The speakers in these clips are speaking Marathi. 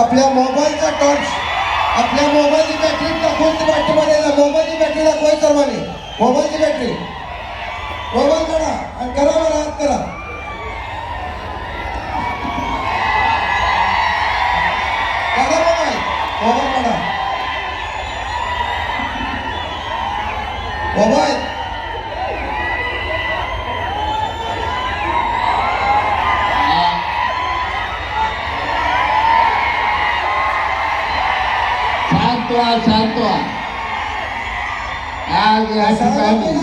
आपल्या मोबाईलचा टॉर्च, आपल्या मोबाईलची बॅटरी दाखवून ती पाठीमध्ये मोबाईलची बॅटरी दाखवायची सर्वांनी. मोबाईलची बॅटरी मोबाईल काढा आणि करा मला हात करा. काढा मोबाईल, मोबाईल काढा मोबाईल. शांत व्हा. आज या ठिकाणी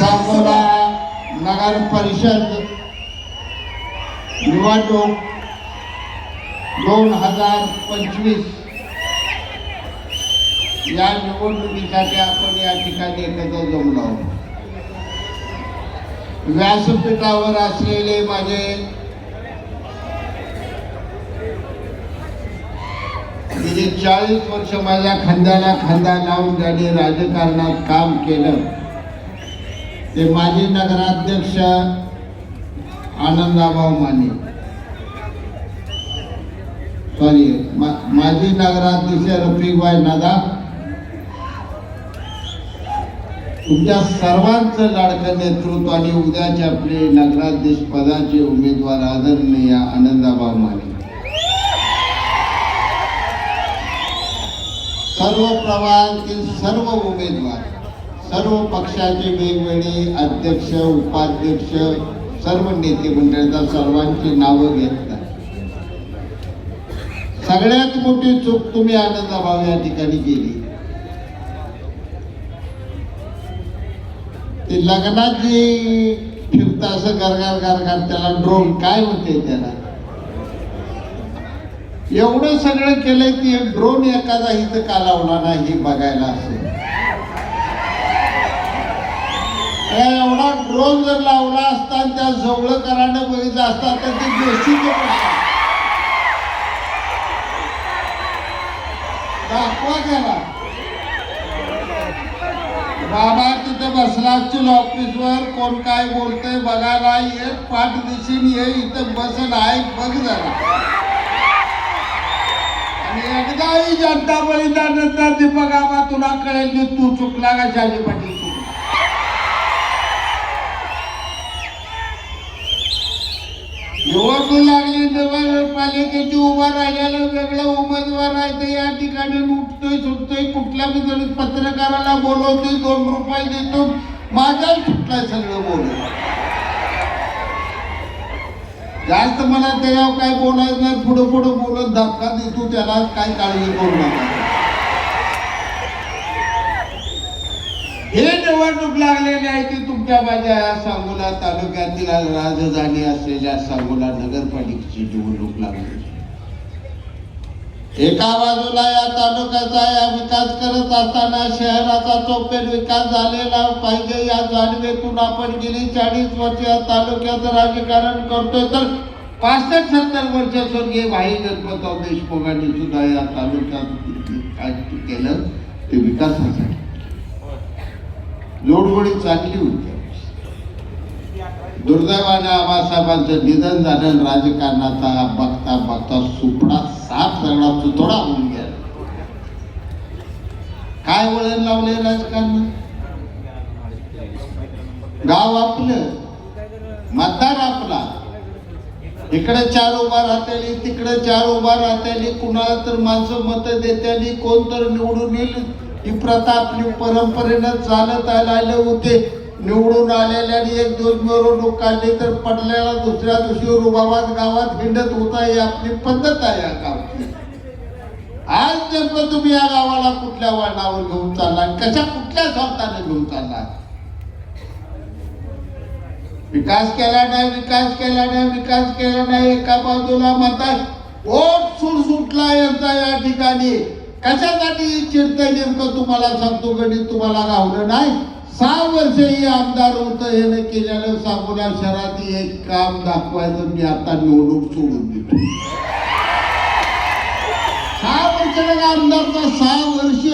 सांगोला नगर परिषद निवडणूक 2025 या निवडणुकीसाठी आपण या ठिकाणी एकत्र जमलो आहोत. व्यासपीठावर असलेले माझे गेली 40 वर्ष माझ्या खांद्याला खांदा लावून त्यांनी राजकारणात काम केलं ते माजी नगराध्यक्ष आनंदाभाऊ माने, माजी नगराध्यक्ष रफिकभाई नादाब, तुमच्या सर्वांचं लाडकं नेतृत्व आणि उद्याचे आपले नगराध्यक्ष पदाचे उमेदवार आदरणीय आनंदाभाऊ माने, सर्व प्रवाहातील सर्व उमेदवार, सर्व पक्षाचे वेगवेगळे अध्यक्ष उपाध्यक्ष सर्व नेते मंडळाच्या सर्वांची नावं घेतली. सगळ्यात मोठी चूक तुम्ही आनंदाभाऊ या ठिकाणी केली. ते लग्नात जी फिरता असं गरगार गरगार त्याला ड्रोन काय म्हणते त्याला, एवढं सगळं केलंय की ड्रोन एखादा इथं का लावला नाही बघायला असेल. एवढा ड्रोन जर लावला असता त्या जवळकरानं बघितलं असता तर ते गोष्टीचे दाखवा केला. बाबा तिथे बसला असतील ऑफिसवर, कोण काय बोलतंय बघायला येत, पाठ दिशीन ये इथं बसन आहे बघ जरा. आणि एकदाही जनता बलिदानंतर दीपक आबा तुला कळेल की तू चुकला का शाजी पाटील चुकला. निवडणूक लागली नगरपालिकेची उभा राहिलेलं वेगळं उमेदवार आहे तर या ठिकाणी उठतोय सुटतोय, कुठल्या बी पत्रकाराला बोलवतोय, 2 रुपये देतो, माझा सुटलाय सगळं बोलून. जास्त मला त्याच्यावर काय बोलायचं नाही, पुढं पुढं बोलत धक्का देतो त्याला, काय काळजी करू नका. हे निवडणूक लागलेली आहे ती तुमच्या माझ्या सांगोला तालुक्यातील राजधानी असलेल्या सांगोला नगरपालिकेची निवडणूक लागलेली. एका बाजूला या तालुक्याचा या विकास करत असताना शहराचा चौफेर विकास झालेला पाहिजे या जाणीवेतून आपण गेली 40 वर्ष या तालुक्याचं राजकारण करतोय. तर 65-70 वर्ष स्वर्गीय भाई गणपतराव देशमुखांनी सुद्धा या तालुक्यात काय केलं ते विकासासाठी. जोडगोडी चांगली होती. दुर्दैवाने आबासाहेबांचं निधन झालं, राजकारणाचा बघता बघता सुपडा साफ सगळा सुतोडा होऊन गेला. काय वळण लावले राजकारण. गाव आपलं, मतदार आपला, इकडे 4 उभा राहतेली, तिकडे 4 उभा राहतेली, कुणाला तर माणसं मत देतेली, कोण तर निवडून येईल ही प्रथा आपली परंपरेनं चालत आलेले होते. निवडून आलेल्याने 1 दिवस मिरवणूक काढली तर पडल्याला दुसऱ्या दिवशी रुबाबात गावात हिंडत होता, ही आपली पद्धत आहे या गावची. आज नेमकं तुम्ही या गावाला कुठल्या वळणावर घेऊन चालला, कशा कुठल्या स्वार्थाने घेऊन चालला. विकास केला नाही, विकास केला नाही, विकास केला नाही. एका बाजूला म्हणतात ओट सुटला यांचा या ठिकाणी. कशासाठी चिडतंय नेमकं तुम्हाला सांगतो, गणित तुम्हाला गावलं नाही. 6 वर्ष हे आमदार होतं, हे केलेलं सांगोला शहरात एक काम दाखवायचं मी आता निवडणूक सोडून देतो. 6 वर्ष आमदारचा 6 वर्ष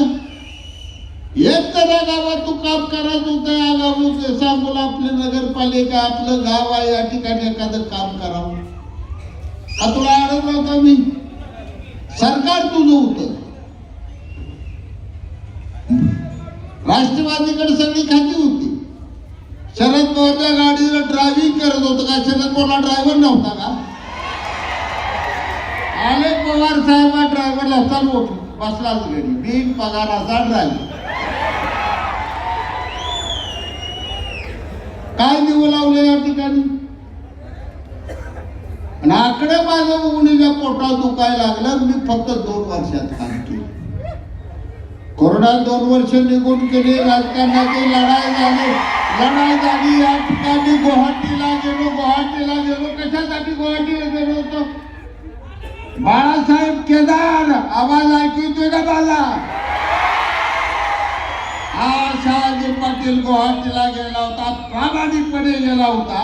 एक तर या गावात तू काम करायचं होतं. या गावात सांगोला आपली नगरपालिका आपलं गाव आहे, या ठिकाणी एखादं काम करावं. का तुला अडवलं होतं मी? सरकार तुझं होतं. राष्ट्रवादीकडे सगळी खाती होती. शरद पवारच्या गाडीला ड्रायव्हिंग करत होतं का? शरद पवारला ड्रायव्हर नव्हता का? आले पवार साहेब ड्रायव्हरला चालवत बसलाच घरी बिन पगाराचा ड्रायव्हर. काय दिवं लावले या ठिकाणी? आणि आकडे माझं बघून पोटात दुखायला लागलं. मी फक्त 2 वर्षात काम केलं. कोरोनात 2 वर्ष निघून गेले. राजकारणाची लढाई झाली. या ठिकाणी गुवाहाटीला गेलो. कशासाठी गुवाहाटीला गेलो होतो? बाळासाहेब केदार, आवाज ऐकू येतोय का माझा? हा शहाजी पाटील गुवाहाटीला गेला होता, प्रामाणिकपणे गेला होता.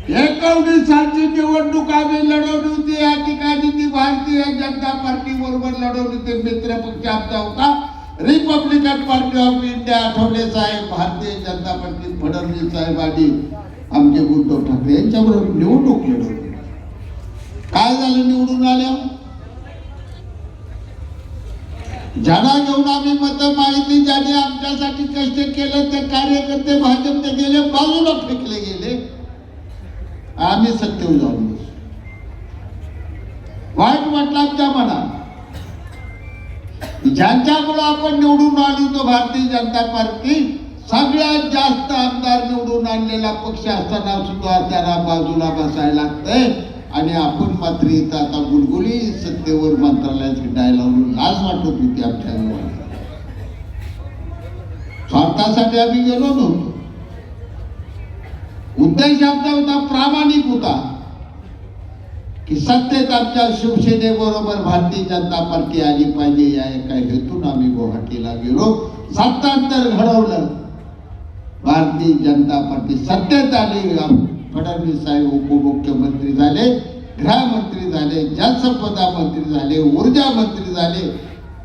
19 सालची निवडणूक आम्ही लढवली होती. या ठिकाणी ती भारतीय जनता पार्टी बरोबर लढवली. ते मित्र पक्ष आमचा होता Republican party of India. Athawale साहेब, भारतीय जनता पार्टी फडणवीस साहेब आणि आमचे उद्धव ठाकरे यांच्याबरोबर निवडणूक लढवली. काय झालं निवडून आल्या? ज्यांना घेऊन आम्ही मतं मागितली, ज्याने आमच्यासाठी कष्ट केलं, ते कार्यकर्ते भाजपचे गेले, बाजूला फेकले गेले. आम्ही सत्तेवर जाऊन बसलो. वाईट वाटलं आमच्या मनात. ज्यांच्यामुळे आपण निवडून आलो तो भारतीय जनता पार्टी सगळ्यात जास्त आमदार निवडून आणलेला पक्ष असताना सुद्धा त्यांना बाजूला बसायला लागतंय. आणि आपण मात्र इथं आता गुलगुली सत्तेवर मंत्रालयात फिटायला लावून लाज वाटत होती आमच्या गावाला. स्वार्थासाठी आम्ही गेलो नव्हतो. उद्देश आमचा होता, प्रामाणिक होता, की सत्तेत आमच्या शिवसेनेबरोबर भारतीय जनता पार्टी आली पाहिजे या एका हेतून आम्ही गुवाहाटीला गेलो. सत्तांतर घडवलं. भारतीय जनता पार्टी सत्तेत आली. फडणवीस साहेब उपमुख्यमंत्री झाले, गृहमंत्री झाले, जलसंपदा मंत्री झाले, ऊर्जा मंत्री झाले.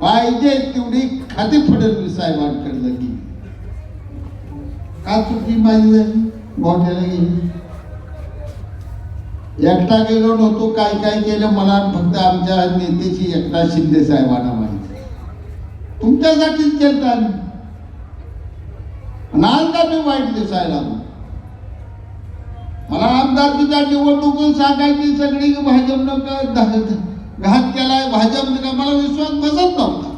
पाहिजे तेवढी खाती फडणवीस साहेबांकडे गेली. का चुकी माझी झाली? मोठ्याला गेली. एकटा गेलो नव्हतो. काय काय केलं मला फक्त आमच्या नेत्याची एकनाथ शिंदे साहेबांना माहिती. तुमच्यासाठीच केलं आम्ही. आज का मी वाईट दिसायला? मला आमदारकीच्या निवडणूक सांगायची सगळी भाजपनं घात केलाय, भाजपनं का? मला विश्वास बसत नव्हता.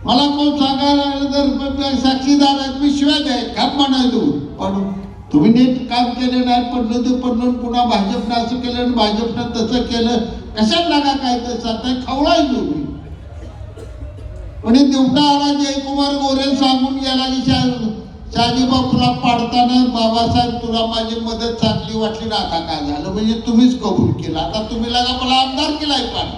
मला कोण सांगायला लागलं तर साक्षीदार आहेत, मी शिवाय द्याय का म्हणायचो. पण तुम्ही नीट काम केले नाही, पडलं ते पडलं. पुन्हा भाजपनं असं केलं आणि भाजपनं तसं केलं. कशात लागा काय तसं खवळायचो मी. पण देवटा आला जयकुमार गोरे सांगून गेला की शहाजी बापूला पाडताना, बाबासाहेब तुला माझी मदत चांगली वाटली ना, आता काय झालं म्हणजे तुम्हीच कबूल केला. आता तुम्ही लागा मला आमदार केलाय. पण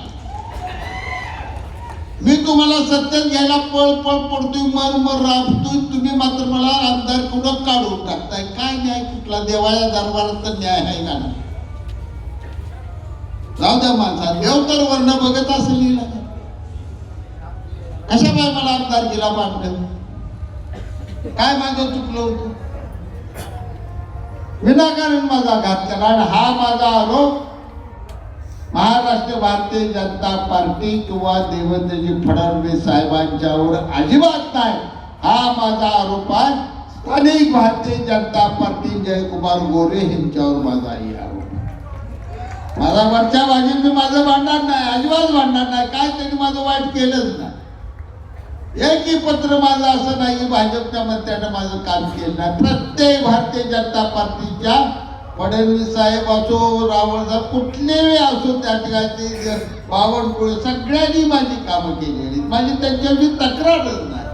मी तुम्हाला सत्तेत घ्यायला पळ पडतोय, मर राबतोय. तुम्ही मात्र मला आमदार कुठं काढून टाकताय. काय न्याय कुठला? देवाच्या दरबारात तर न्याय आहे का? जाऊ द्या माणसा, देव तर वर्ण बघत असेल. कशा काय मला आमदार केला पाडलं? काय माझं चुकलं होतं? विनाकारण माझा घात केला. आणि हा माझा आरोप महाराष्ट्र भारतीय जनता पार्टी किंवा देवेंद्रजी फडणवीस साहेबांच्यावर अजिबात नाही. हा माझा आरोप आहे स्थानिक भारतीय जनता पार्टी जयकुमार गोरे यांच्यावर माझा आरोप. माझा वरच्या बाजून मी माझं भांडणार नाही, अजिबात भांडणार नाही. काय त्यांनी माझं वाईट केलंच नाही. एकही पत्र माझं असं नाही भाजपच्या मंत्र्यानं माझं काम केलं नाही. प्रत्येक भारतीय जनता पार्टीच्या फडणवीस साहेब असो, रावळ साहेब कुठलेही असो, त्या ठिकाणी बावनकुळे सगळ्यांनी माझी कामं केलेली. माझी त्यांच्याविषयी तक्रारच नाही.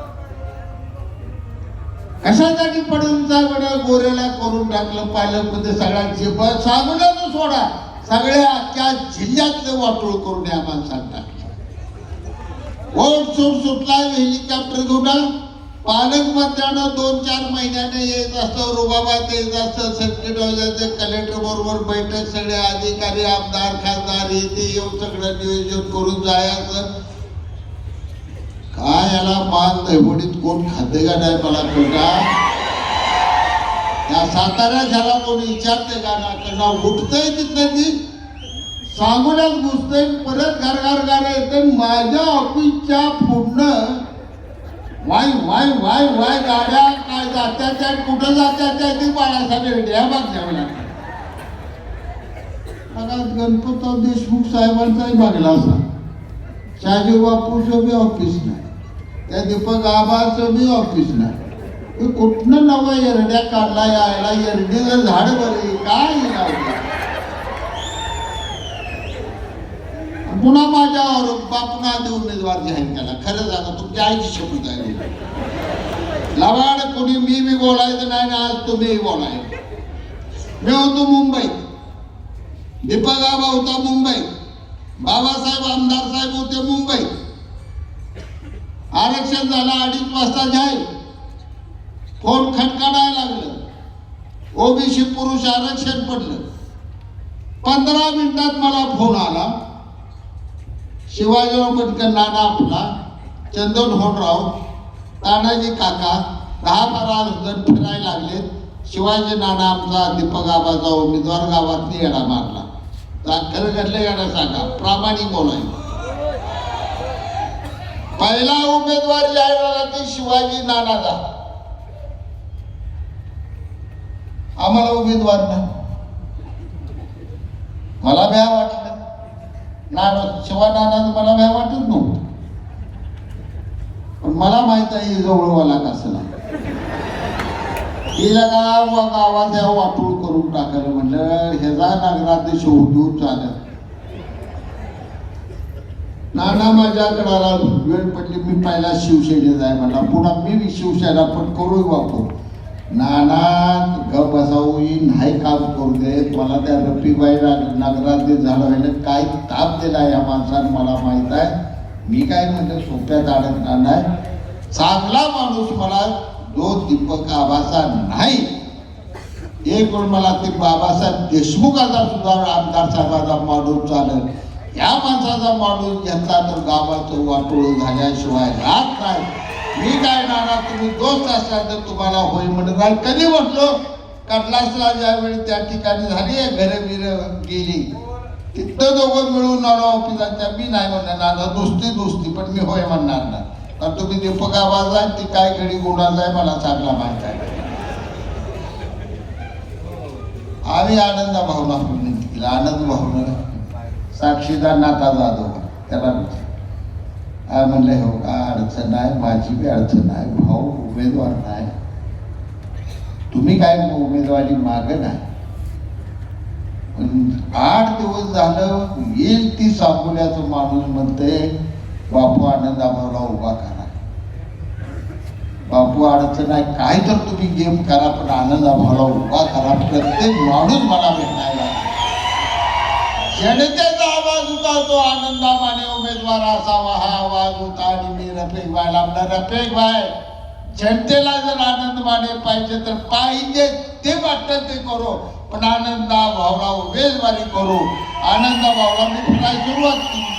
कशासाठी फडणवीस साहेबांना गोरेला करून टाकलं? पालकमध्ये सगळ्यांची सांगून सोडा, सगळ्या अख्ख्या जिल्ह्यातले वाटोळ करून या माणसांना टाकलं. वोट सुटलाय हेलिकॉप्टर घेऊन. पालकमंत्र्यानं 2-4 महिन्याने येत असतं, रुबाबात येत असतं, सर्किट वाजायचं, कलेक्टर बरोबर बैठक, सगळे अधिकारी, आमदार, खासदार येते येऊन सगळं नियोजन करून जायचं. काय याला मान दैवडीत कोण खाते का नाही मला कळता? या सातारा झाला कोणी विचारते का ना? उठतंय तिथं ती सांगूनच घुसतंय, परत घर येतं. माझ्या ऑफिसच्या पुढनं वाय वाय वाय वाय गाड्या काय जात्या कुठं जात्या ती बाळासाहेब रेड्या बघल्या लागतात. गणपतराव देशमुख साहेबांचाही बघला असा, शहाजी बापूचं बी ऑफिस नाही, त्या दीपक आबाचं बी ऑफिस नाही. कुठनं नवा एरड्या काढला यायला, एरडी जर झाड बरे काय लावलं. पुन्हा माझ्यावर बापून आधी उमेदवार जाहीर केला. खरं सांगा, तुमच्या आईची शपथ आहे. लवाड कोणी मी बोलायचं नाही ना, आज तुम्ही बोलायचं. मी होतो मुंबईत, दीपक आबा होता मुंबईत, बाबासाहेब आमदार साहेब होते मुंबईत. आरक्षण झालं 2:30 वाजता जाहीर. फोन खटखटायला लागलं, ओबीसी पुरुष आरक्षण पडलं. 15 मिनिटात मला फोन आला, शिवाजीराव बनकर नाना आपला, चंदन होनराव, तानाजी काका 10-12 जण फिरायला लागले. शिवाजी नाना आमचा दीपक आबाचा उमेदवार गावात येडा मारला. खरं घडलं येडा सांगा, प्रामाणिक बोलायचं. पहिला उमेदवार जाहीर झाला ते शिवाजी नानाचा. आम्हाला उमेदवार नाही. मला भ्या वाटलं, नाना शिवा नानाचं मला भ्या वाटत नव्हतं. पण मला माहित आहे जवळवाला कसला. तिला गावात वाटूळ करून टाकायला म्हणलं, ह्याचा नगराध्यक्ष होऊन चालत. नाना माझ्याकडे आला, वेळ पडली. मी पहिला शिवसेनेचा आहे म्हणला, पुन्हा मी शिवसेना पण करू बापू. नाना ग बसावू नाही काम करू देत. मला त्या रफीबाई नगराध्यक्ष झालं व्हायला काय ताप दिला या माणसानं मला माहित आहे. मी काय म्हणलं सोप्यात अडकणार नाही. चांगला माणूस मला जो दीपक आबाचा नाही. एक वेळ मला ते बाबासाहेब देशमुखाचा सुद्धा आमदार साहेबाचा माणूस चालेल. या माणसाचा माणूस घेतला तर गावाचं वाटोळ झाल्याशिवाय राहत नाही. मी काय नाना तुम्ही दोस्त असला तर तुम्हाला होय म्हणत नाही. कधी म्हटलो कटलासला ज्यावेळी त्या ठिकाणी झाली घरं बिरं गेली, तिथं दोघं मिळून आलो ऑफिसाच्या. मी नाही म्हणणार नाना, दोस्ती पण मी होय म्हणणार नाही. कारण तुम्ही दीपक आवाज आहे ती काय घडी गुणाचा आहे मला चांगला माहित आहे. आम्ही आनंद भावना केला. आनंद भावना साक्षीदार नाता जाधव त्याला म्हणले हो का अडचण आहे, माझी बी अडचण आहे, भाऊ उमेदवार नाही, तुम्ही काय उमेदवारी माग नाही. पण 8 दिवस झालं येईल ती सांगोल्याचं माणूस म्हणते बापू आनंदाभावला उभा करा. बापू अडचण आहे काय तर तुम्ही गेम करा, पण आनंदाभावला उभा करा. प्रत्येक माणूस मला भेटायला जनतेचा आवाज होता, तो आनंदा माने उमेदवार असावा हा आवाज होता. आणि मी रफिक भाईला आपला रफिक भाई जनतेला जर आनंद माने पाहिजे तर पाहिजे ते वाटतं ते करू, पण आनंदा भावला उमेदवारी करू. आनंदा भावला मी फिरायला सुरुवात केली.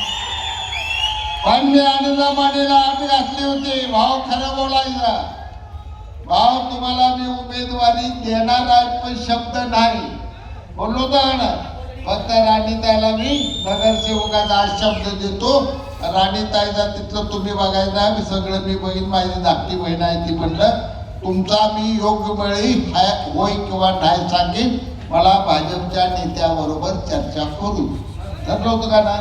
पण मी आनंदा मानेला आम्ही घातले होते, भाव खरं बोलायचा, भाव तुम्हाला मी उमेदवारी देणार आहे पण शब्द नाही बोललो होता ना. फक्त राणीताईला मी नगरसेवकाचा आज शब्द देतो. राणीताईचा तिथलं तुम्ही बघायचं, मी सगळं मी बघीन. माझी धाकटी बहीण आहे ती म्हणलं तुमचा मी योग्य वेळी होय किंवा नाही सांगेन. मला भाजपच्या नेत्याबरोबर चर्चा करू ठरलं होतं का ना.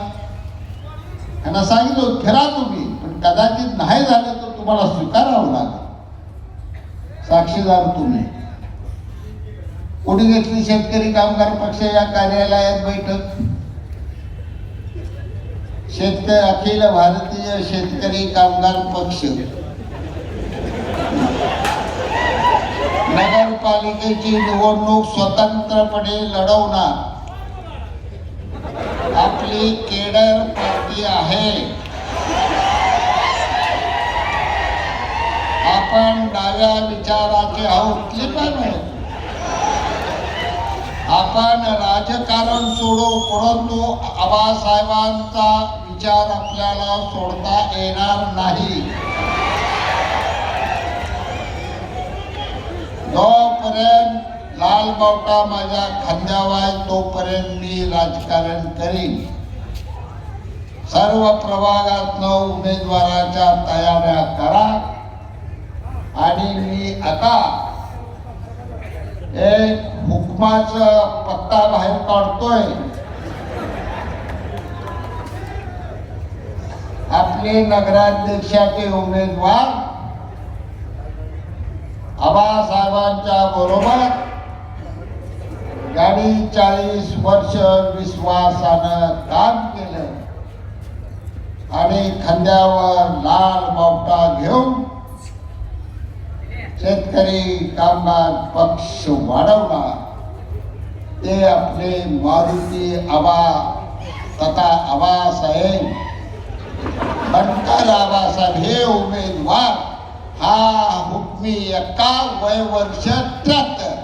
त्यांना सांगितलं फिरा तुम्ही, पण कदाचित नाही झालं तर तुम्हाला स्वीकारावं लागेल. साक्षीदार तुम्ही. कोणी घेतली शेतकरी कामगार पक्ष या कार्यालयात बैठक. अखिल भारतीय शेतकरी कामगार पक्ष नगरपालिकेची निवडणूक स्वतंत्रपणे लढवणार आपली केडर पार्टी आहे. आपण डाव्या विचाराचे आहोत पण आपण राजकारण सोडू, परंतु आबासाहेबांचा विचार आपल्याला सोडता येणार नाही. जोपर्यंत लाल बावटा माझ्या खांद्यावर तोपर्यंत मी राजकारण करीन. सर्व प्रभागातनं उमेदवाराच्या तयाऱ्या करा. आणि मी आता एक हुकमाचं पत्ता बाहेर काढतोय. आपले नगराध्यक्षाचे उमेदवार आबासाहेबांच्या बरोबर गाडी 40 वर्ष विश्वासानं काम केलं आणि खांद्यावर लाल बावटा घेऊन शेतकरी कामगार पक्ष वाढवला. ते आपले मारुती आबा तथा आबासाहेब बनकर आबासाहेब हे उमेदवार हा हुकमी एका वय वर्ष 73.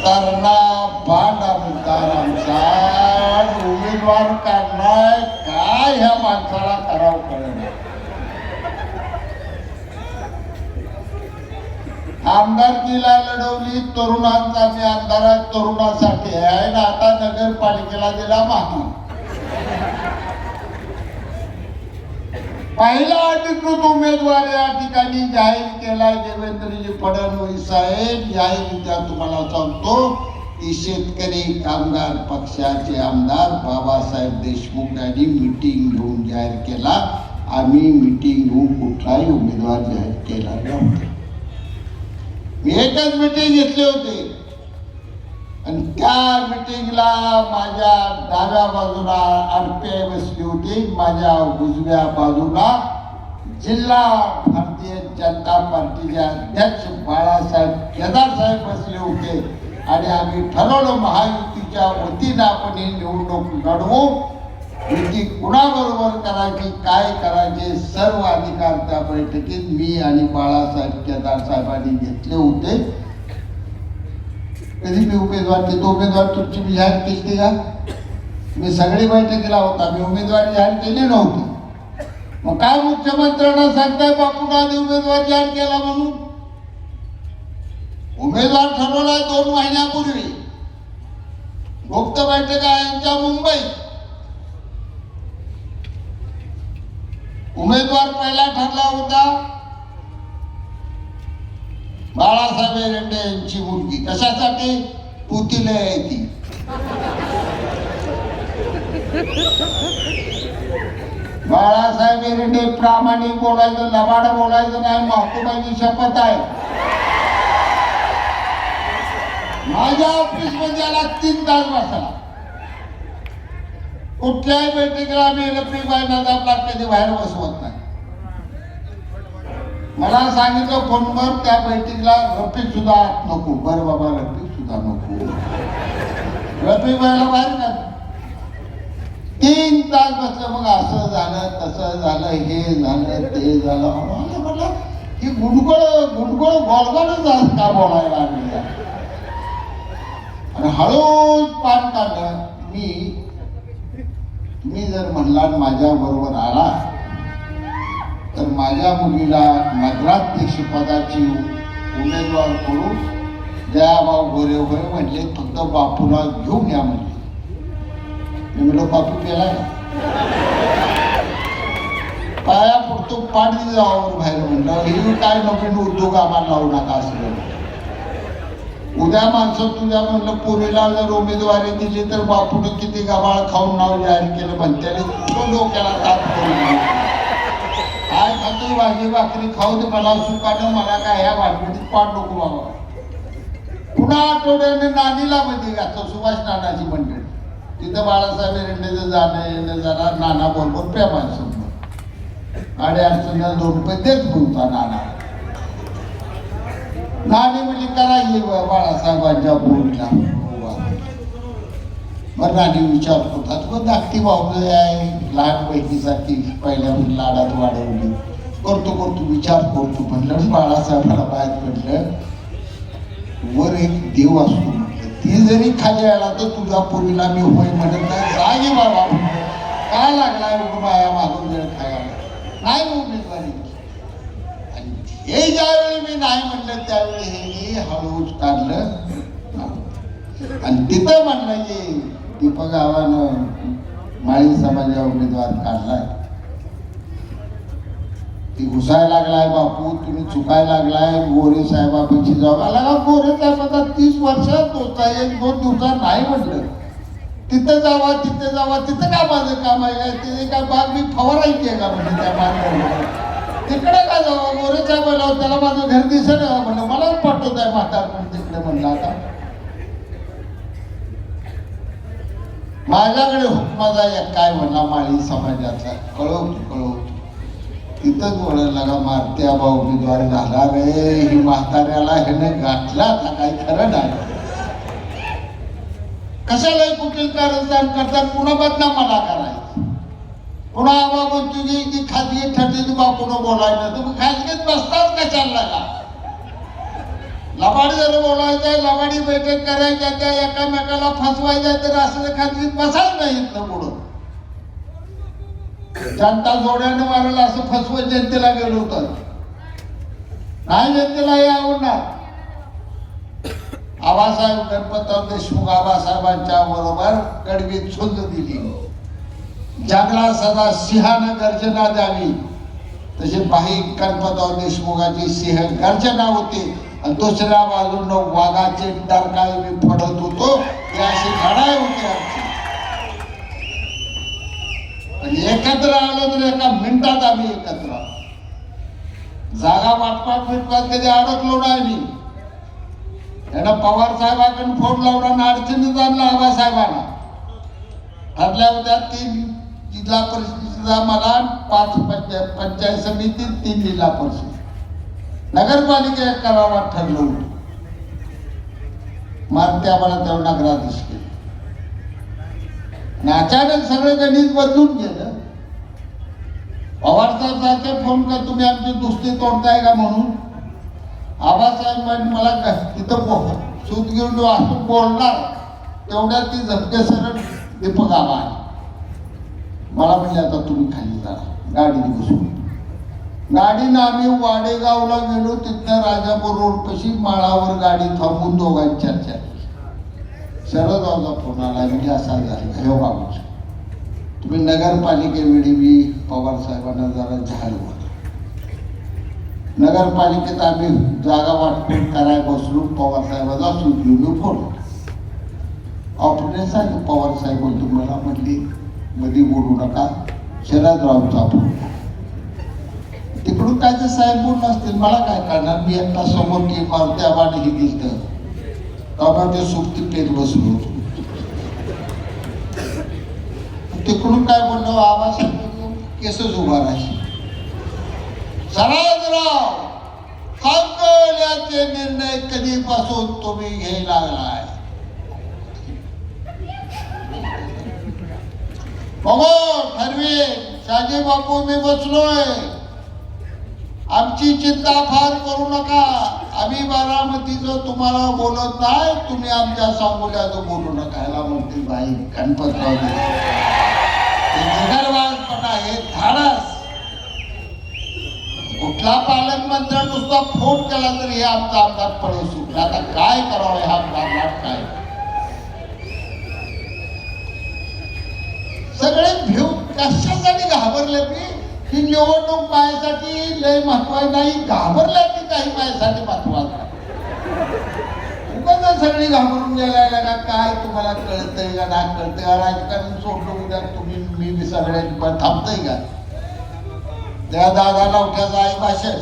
तरणा भांडा मुद्दार आमचा उमेदवार काढलाय. काय ह्या माणसाला करावं कळेना. आमदारकीला लढवली तरुणांचा मी आमदार तरुणासाठी आहे ना. आता नगरपालिकेला दिला मागणी. पहिला अधिकृत उमेदवार या ठिकाणी जाहीर केला देवेंद्रजी फडणवीस साहेब. जाहीररित्या तुम्हाला सांगतो की शेतकरी कामगार पक्षाचे आमदार बाबासाहेब देशमुख यांनी मीटिंग घेऊन जाहीर केला. आम्ही मीटिंग घेऊन कुठलाही उमेदवार जाहीर केला नव्हता. मी एकच मीटिंग घेतले होते आणि त्या मीटिंगला माझ्या डाव्या बाजूला आरपीआय बसली होती. माझ्या उजव्या बाजूला जिल्हा भारतीय जनता पार्टीचे अध्यक्ष बाळासाहेब केदार साहेब बसले होते. आणि आम्ही ठरवलं महायुतीच्या वतीनं आपण ही निवडणूक लढवू. युती कुणाबरोबर करायची काय करायचे सर्व अधिकार त्या बैठकीत मी आणि बाळासाहेब केदार साहेबांनी घेतले होते. कधी मी उमेदवार देतो. उमेदवार तुमची मी जाहीर केली का? मी सगळी बैठकीला होता. मी उमेदवारी जाहीर केली नव्हती. मग काय मुख्यमंत्र्यांना सांगताय बापून आधी उमेदवार जाहीर केला म्हणून? उमेदवार ठरवलाय 2 महिन्यापूर्वी. गुप्त बैठक आहे यांच्या मुंबईत. उमेदवार पहिला ठरला होता बाळासाहेब एरंडे यांची मुलगी. कशासाठी? पुतीला यायची. बाळासाहेब एरंडे प्रामाणिक बोलायचं, लबाड बोलायचं नाही. महकुमाची शपथ आहे. माझ्या ऑफिस मध्ये याला 3 तास बसला. कुठल्याही बैठकीला आम्ही रफिक भाईंना कधी बाहेर बसवत नाही. मला सांगितलं फोनवर त्या बैठकीला रफिक सुद्धा नको. बरं बाबा रफिक सुद्धा नको. रफिक भाईला बाहेर का 3 तास बसलं. मग असं झालं तसं झालं हे झालं ते झालं. म्हटलं ही गुडगुड गोळगोळच का बोलायला लागली. आणि हळूच पाठ काढलं. तुम्ही जर म्हणला माझ्या बरोबर आला तर माझ्या मुलीला नगराध्यक्ष पदाची उमेदवार करून दयाभाऊ गोरे होय म्हटले. फक्त बापूला घेऊन या म्हणले. मी म्हणलो बापू केलाय पाया पडतो पाणी जावावर बाहेर म्हणलं. हे काय नवीन उद्योग आम्हाला लावू नका असं. उद्या माणसं तुझ्या म्हणलं पोरीला जर उमेदवारी दिली तर बापून किती गबाळ खाऊन नाव जाहीर केलं म्हणते. डोक्याला ताप करून काय खातो भाजी भाकरी खाऊ दे मला सुखानं. मला काय ह्या भाकरीत पाठ नको बाबा. पुन्हा आठवड्याने नानीला मध्ये घातलं. सुभाष नानाची मंडळी तिथं बाळासाहेब एरंडेचं जाणं येणं जरा नाना बरोबर प्रेमाचं आणि अडचणीला 2 रुपये तेच बोलता नाना. नानी म्हणजे करायची बाळासाहेबांच्या बोलला. मग नानी विचार होतात मग धाकटी बाबू आहे लहान बहिणीसाठी पहिल्या लाडात वाढवली. करतो विचार करतो म्हणलं. बाळासाहेबांना बाहेर पडलं. वर एक देव असतो म्हटलं. ती जरी खाली आला तर तुझ्या पोरीला मी होय म्हणत नाही. जागे बाबा का लागलाय उभा मागून वेळ खायला नाही उमेदवारी. आणि हे ज्यावेळी मी नाही म्हणलं त्यावेळी हे हळूच काढलं आणि तिथं म्हणलं की दीपक आव्हानं माळी समाजा उमेदवार काढलाय. ती घुसायला लागलाय बापू तुम्ही चुकायला लागलाय गोरे साहेबांची जाऊ आला का. गोरे साहेबांचा 30 वर्षात दोस्ता 1-2 दिवसात नाही म्हटलं. तिथं जावा तिथं काय माझं काम आहे तिथे काय बाग मी फवारायची आहे का म्हणजे त्या मार्गावर तिकडे का जावं. गोरे साहेब त्याला माझं घर दिसत म्हणलं मलाच पाठवत आहे म्हातार तिकडे म्हणलं. आता माझ्याकडे हुकमाचा एक काय म्हणला माळी समाजाचा कळवतो तिथंच बोलायला लागा मारत्या बा उमेदवार झाला रे ही म्हाताऱ्याला ह्याने गाठला आता काही खरं नाही. कशाला कुठील कारस्थान करतात पुन्हा बदनाम मला करायचं. पुन्हा आबा म्हणतो की खाजगी ठरलेली बापून बोलायचं तुम्ही खाजगीत बसताच कशाला लागा. लबाडी जर बोलायचं लबाडी बैठक करायच्या त्या एकामेकाला फसवायच्या तर असं खाजगीत बसायच नाही इथलं पुढं. जनता जोड्याने मारायला असं फसवत जनतेला गेलो होतं नाही. जनतेला हे आवडणार. आबासाहेब गणपतराव देशमुख आबासाहेबांच्या बरोबर कडवीत झुंज दिली. जंगला सदा सिंहानं गर्जना द्यावी तशी बाई गणपतराव देशमुखाची सिंह गर्जना होती आणि दुसऱ्या बाजूनं वाघाचे डरकाळे मी फडत होतो ही अशी लढाई होती आमची. आणि एकत्र आलो तर एका मिनिटात आम्ही एकत्र जागा वाटपात कधी अडकलो नाही. मी यानं पवार साहेबांकडून फोन लावला आणि अडचणीत आणला आबासाहेबांना. ठरल्या होत्या 3 जिल्हा परिषदेचा मला 5 पंचायत समिती 3 जिल्हा परिषद नगरपालिका करावा ठरलं होतं. मारते आम्हाला तेवढा नगराधीश केलं. अचानक सगळं गणित बदलून गेलं. पवार साहेब सारखे फोन कर तुम्ही आमची दुसरी तोडताय का म्हणून. आबासाहेब मला तिथं सूत घेऊन असं बोलणार तेवढ्यात ती झपके सरळ दीपक आबा मला म्हणले आता तुम्ही खाली जाणार गाडीने बसून. गाडीनं आम्ही वाडेगावला गेलो. तिथनं राजापूर रोड पशी माळावर गाडी थांबून दोघांची चर्चा. शरदरावचा फोन आला म्हणजे असा झाला हे बाबू तुम्ही नगरपालिकेवेळी मी पवार साहेबांना जरा झाडलं. नगरपालिकेत आम्ही जागा वाटपून करायला बसलो. पवार साहेबांचा सुटलो फोन ऑपरेटर सांगितलं. पवार साहेब बोलतो मला म्हटली मध्ये बोलू नका शरदरावचा फोन. तिकडून काय ते साहेब बोललं असतील मला काय करणार. मी एकटा समोर की मारते आबाने ही दिसतं ते सुट्टी पेट बसलो. तिकडून काय बोललो आबासाहेब केसच उभा राहायचे. शरदराव सांगण्याचे निर्णय कधीपासून तुम्ही घ्यायला लागलाय. बघो ठरवे शाजी बापू मी बसलोय. आमची चिंता फार करू नका. आम्ही बारामतीचं तुम्हाला बोलत नाही तुम्ही आमच्या सांगोल्याचं बोलू नका. ह्याला म्हणते बाई गणपतराव निगरवाजपणा हे धाडस. कुठला पालकमंत्री नुसता फोन केला तरी हे आमचा आमदार पळे सुटला. आता काय करावं हा आमदार काय सगळे भिव कशासाठी घाबरले. मी ही निवडणूक माझ्यासाठी लय महत्वाची नाही. घाबरल्या की काही माझ्यासाठी महत्वाचं. उगाच सगळी घाबरून गेलाय का काय तुम्हाला कळतंय का ना कळतंय. राजकारण सोडलं उद्या तुम्ही मी सगळ्यांनी थांबतंय का. त्या दादा लावठ्याचा आई भाषण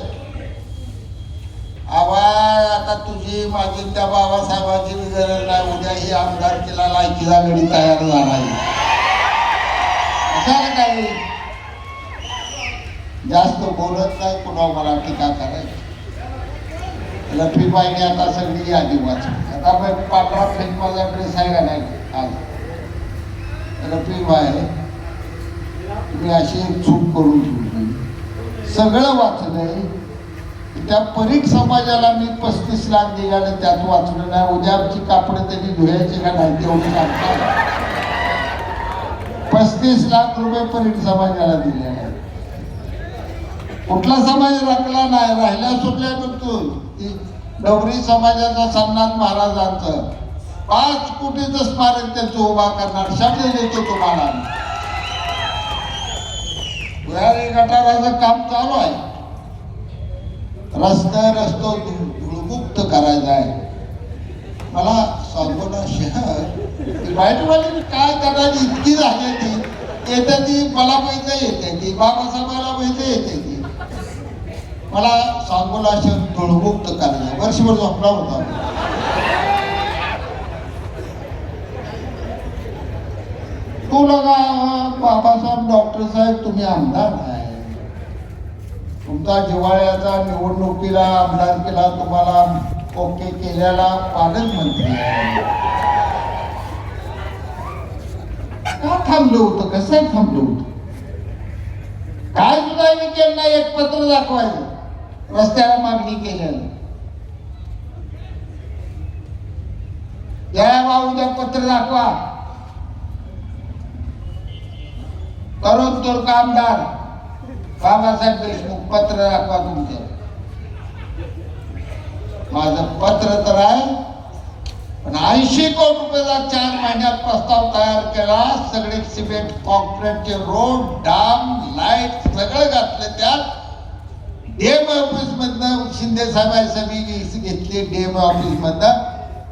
आवाज आता तुझी माझी त्या बाबासाहेबांची गरज नाही. उद्या ही आमदारकीला लायकीचा गडी तयार झाला आहे. कशाला काय जास्त बोलत नाही पुन्हा मला टीका करायची. लक्ष्मीबाईने आता सगळी यादी वाचली. आता पांढरा फेक माझा ड्रेस आहे का नाही आज लक्ष्मीबाई तुम्ही अशी एक चूक करून ठेवली. सगळं वाचलंय. त्या परीख समाजाला मी 35 लाख दिल्यानं त्यात वाचलं नाही. उद्या आमची कापडं त्यांनी धुयायची का नाही तेवढी सांगतात. 35 लाख रुपये परिट समाजाला दिलेले आहेत. कुठला समाज राखला नाही, राहिल्या सुटल्या बघतो डोगरी समाजाचा सोमनाथ महाराजांचं 5 कोटीचं स्मारक त्याचं उभा करणार शब्द देतो तुम्हाला. भुयारी गटाराचं काम चालू आहे. रस्तो धूळमुक्त करायचा आहे. मला सांगोला शहर वाईटवाली काय करायची इतकी झाली ती येते ती मला पैसे येते ती बाबासाहेबाला पैसे येते ती. मला सांगोला शहर धूळमुक्त करायचं वर्षभर झोपला होता. तू लगा बाबासाहेब डॉक्टर साहेब तुम्ही आमदार आहे. तुमचा जिव्हाळ्याचा निवडणुकीला आमदार केला तुम्हाला ओके केल्याला पालकमंत्री आहे. का थांबलं होतं, कसं थांबलं होतं? काय सुद्धा मी केलं नाही. एक पत्र दाखवायचं रस्त्याला मागणी केलेलं. या बा उद्या पत्र दाखवा. तरुण तुर्क आमदार बाबासाहेब देशमुख पत्र दाखवा तुमचं. माझं पत्र तर आहे पण 80 कोटी रुपयाचा 4 महिन्यात प्रस्ताव तयार केला. सगळे सिमेंट कॉन्क्रीटचे रोड डाम लाईट सगळं घातलं. त्यात डेम ऑफिस मधनं शिंदे साहेबांनी घेतली. डेम ऑफिस मधनं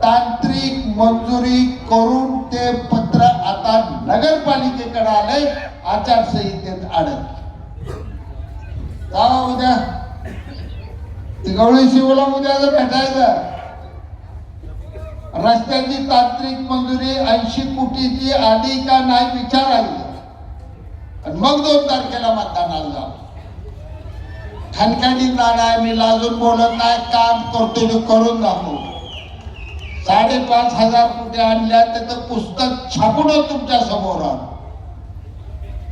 तांत्रिक मंजुरी करून ते पत्र आता नगरपालिकेकडे आले. आचारसंहितेत अडक जावा उद्या गवळी शिवला उद्या भेटायचं. रस्त्याची तांत्रिक मंजुरी 80 कोटीची आली का नाही विचारायचं आणि मग 2 तारखेला मतदानाला जाऊ. खणखणीत नाही, मी लाजून बोलत नाही. काम करतो ते करून दाखवू. 5,500 कोटी आणल्या त्याचं पुस्तक छापून तुमच्या समोर आण.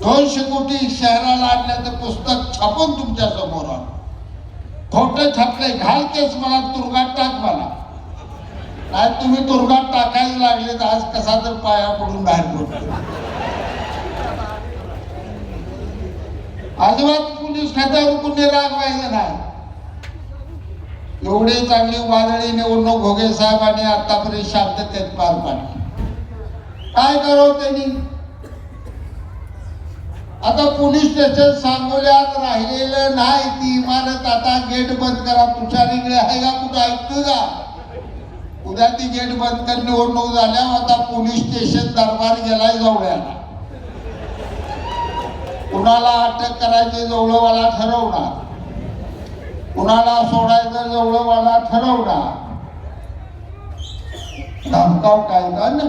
200 कोटी शहराला आणल्याचं पुस्तक छापून तुमच्या समोर आण. खोटं छापले घाल केस मला तुरुंगात टाक मला. नाही तुम्ही तुरुंगात टाकायला लागले तर आज कसा तर पाया पडून बाहेर पडतो. अजिबात पोलीस खात्यावर कुणी रागवायचं नाही. एवढी चांगली वादळी निवडणूक घोगे साहेबांनी आतापर्यंत शांततेत पार पाडली. काय करावं त्यांनी? आता पोलीस स्टेशन सांगोल्यात राहिलेलं नाही. ती इमारत आता गेट बंद करा. तुषार इकडे आहे का कुठं ऐकतो का? उद्या ती गेट बंद कर. निवडणूक झाल्यावर आता पोलीस स्टेशन दरबार गेलाय जवळ्याला. कुणाला अटक करायची जवळवाला ठरवणार, कुणाला सोडायचं जवळवाला ठरवणार. धमकाव कायदा ना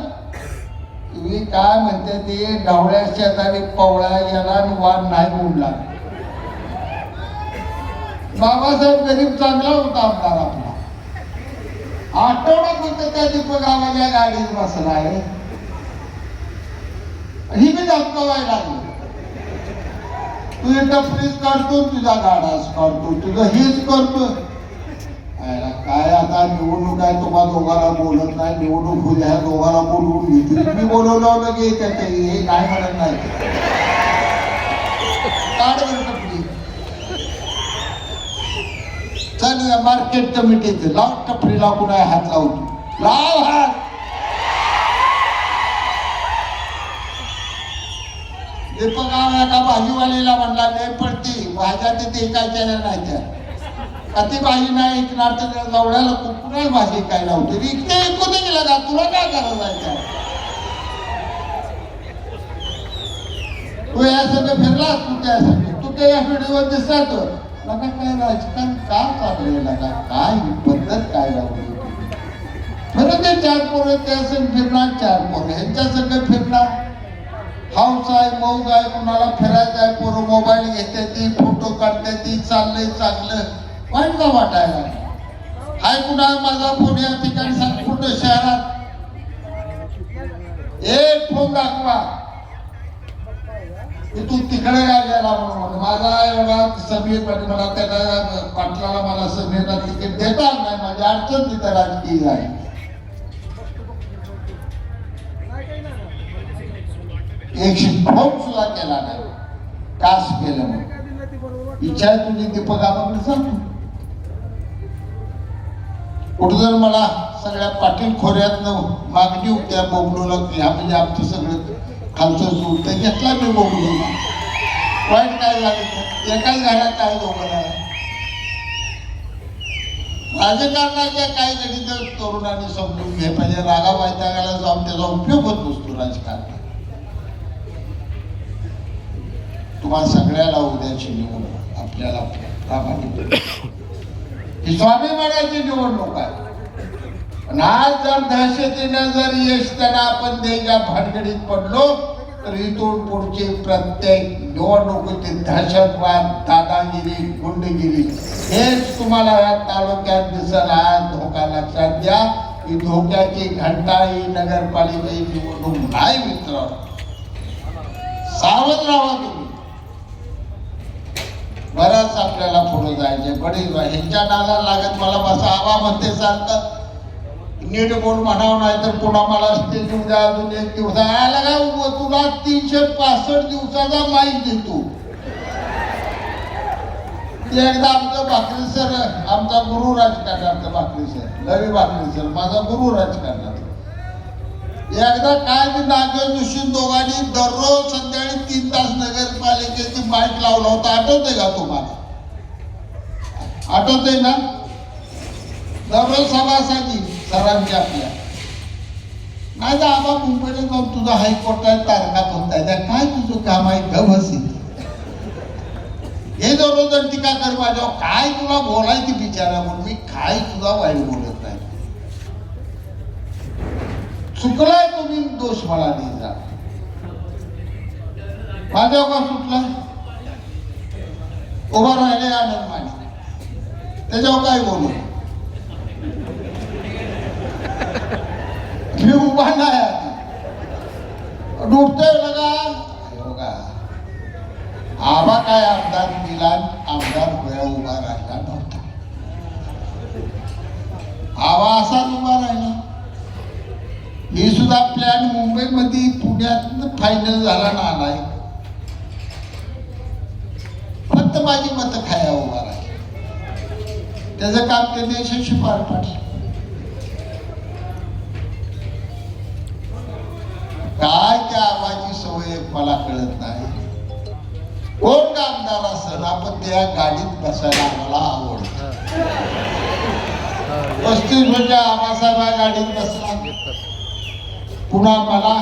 तुम्ही काय म्हणते ते ढवळ्या शेजारी पवळा गेला आणि वाद नाही उडला. बाबासाहेब गरीब चांगला होता आमदार आपला. आठवड्यात होतं त्या दीपगावाच्या गाडीत बसला आहे. ही मी धमकावायला लागली. तू टपरीच काढतो तुझा गाडाच काढतो तुझं हेच करतो. काय आता निवडणूक आहे तुम्हा दोघांना बोलत नाही. निवडणूक होऊ द्या दोघांना बोलवून घेतली. मी बोलवलं लगे हे काय म्हणत नाही. काढ बरं टपरी. चल मार्केट कमिटीचं लाव टपरीला कुणा हात लावतो. लाव हात. दीपक एका भाजीवालीला म्हणला नाही पडती भाज्या ते काय केल्या नाही त्या. ती भाजी नाही ऐकणार तर जवळ्याला कुणाला भाजी काय लावते. इतके ऐकून गेला का तुला काय करायचं? तू या सगळं फिरलास तू त्यासाठी. तू त्या या व्हिडिओवर दिसत नका काय राजकारण का चाललेलं का काय पद्धत काय लावली. बरं ते 4 पोरं त्या संग फिरणार 4 पोरं ह्यांच्या संग फिरणार. हाऊस आहे मौज आहे. कुणाला फिरायचं आहे पोरं मोबाईल घेते ती फोटो काढते ती चाललंय चांगलं वाईट का वाटायला. हाय कुणा माझा फोन या ठिकाणी संपूर्ण शहरात एक फोन दाखवा तू तिकडे गेला म्हणून. माझा एवढा समीर पाटील मला त्याला पाटलाला मला समीरला तिकीट देता नाही. माझी अडचण तिथं राजकीय आहे. 100 सुद्धा केला नाही, कास केलं म्हणून. इच्छा आहे तुझी दीपक आबाकडे सांगतो. कुठं जर मला सगळ्या पाटील खोऱ्यातनं मागणी होत्या बोबलूला की हा म्हणजे आमचं सगळं खालचं सूट तर घेतला मी बोबलूला. वाईट काय झालं, एकाच घरात काय दोघं राजकारणाच्या काही गणित तरुणांनी समजून घे पाहिजे. रागा वैतागाला जाऊन त्याचा उपयोग होत नसतो राजकारणात. तुम्हाला सगळ्याला उद्याची निवडणूक आपल्याला प्रामाणिक ही स्वाभिमानाची निवडणूक आहे. पण आज जर दहशतीनं जर यश त्यांना आपण द्यायच्या भानगडीत पडलो तर इथून पुढची प्रत्येक निवडणुकीची दहशतवाद, दादागिरी, गुंडगिरी हेच तुम्हाला या तालुक्यात दिसल. आज धोका लक्षात घ्या. ही धोक्याची घंटा ही नगरपालिकेची निवडणूक नाही मित्र. सावध राहा तुम्ही. बरंच आपल्याला पुढे जायचे. बडीच ह्यांच्या नादाला लागत मला बसा आवा म्हणते सारखं नीट बोल म्हणावं नाही तर पुन्हा मला स्टेज उद्या अजून 1 दिवस आला का तुला 365 दिवसाचा माहीत देतो. एकदा आमचं भाकरी सर, आमचा गुरु राजकारणाचा भाकरी सर, रवी भाकरी सर माझा गुरु राजकारणाचा, एकदा काय मी नागेश जोशी दोघांनी दररोज संध्याकाळी 3 तास नगरपालिकेची माईक लावला होता. आठवते का तुम्हाला? आठवते ना? दररोज सभा असायची सरांची आपल्या. नाही तर आबा मुंबईला जाऊन तुझा हायकोर्टात तारखात होता काय तुझं काम आहे गवसी हे दररोज टीका कर माझ्यावर. काय तुला बोलायची बिचारा म्हणून मी काय तुझा वाईट बोलत नाही. चुकलाय तुम्ही दोष मला नाही जा. माझ्यावर का सुटला? उभा राहिले आनंद माने त्याच्यावर काय बोलू? मी उभा नाही डुबतोय बघा. आबा काय आमदार दिला, आमदार वेळा उभा राहिला नव्हता. आबा असाच उभा राहिला. ही सुद्धा प्लॅन मुंबईमध्ये पुण्यात फायनल झाला ना आलाय. फक्त माझी मतं खाया उभा राहिला. त्याचं काम त्याने यशस्वी पार पाडलं. काय त्या आवाजी सवय मला कळत नाही. कोण का आमदार असेल आपण त्या गाडीत बसायला आम्हाला आवडतं. 35 वर्ष आबासाहेब गाडीत बसला. पुन्हा मला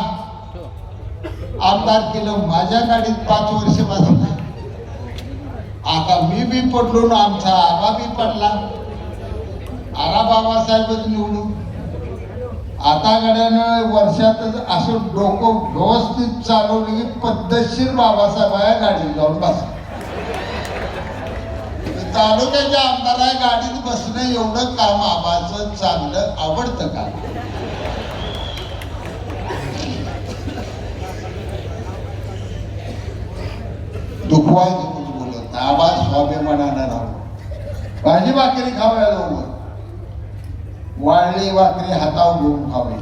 आमदार केलं. माझ्या गाडीत 5 वर्ष बसला. आता मी बी पडलो ना आमचा आबा बी पडला. आला बाबासाहेबच निवडून. आता गड्यानं वर्षातच असं डोकं व्यवस्थित चालवलं की पद्धतशीर बाबासाहेब गाडीत जाऊन बसला. तालुक्याच्या आमदार गाडीत बसणं एवढं काम आबाचं चांगलं आवडतं का? दुखवायचं कुठं बोलत आबा स्वाभिमानानं राहू. भाजी भाकरी खावायला उभं, वाळली भाकरी हातावर घेऊन खावी.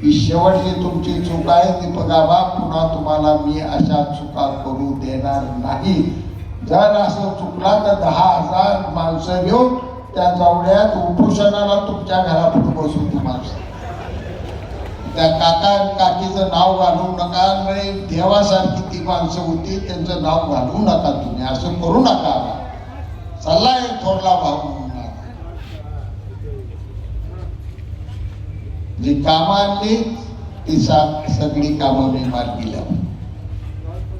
ही शेवटची तुमची चूक आहे दीपक आबा. पुन्हा तुम्हाला मी अशा चुका करू देणार नाही. जर असं चुकला तर 10,000 माणसं घेऊन त्या जवळ्यात उपोषणाला तुमच्या घरापुढे बसून तुम्हाला त्या काका काकीचं नाव घालवू नका. नाही देवासारखी ती माणसं होती त्यांचं नाव घालवू नका. तुम्ही असं करू नका. सल्ला एक थोरला भाऊ जी कामांनी ती सगळी कामं मी मार्गी लावली.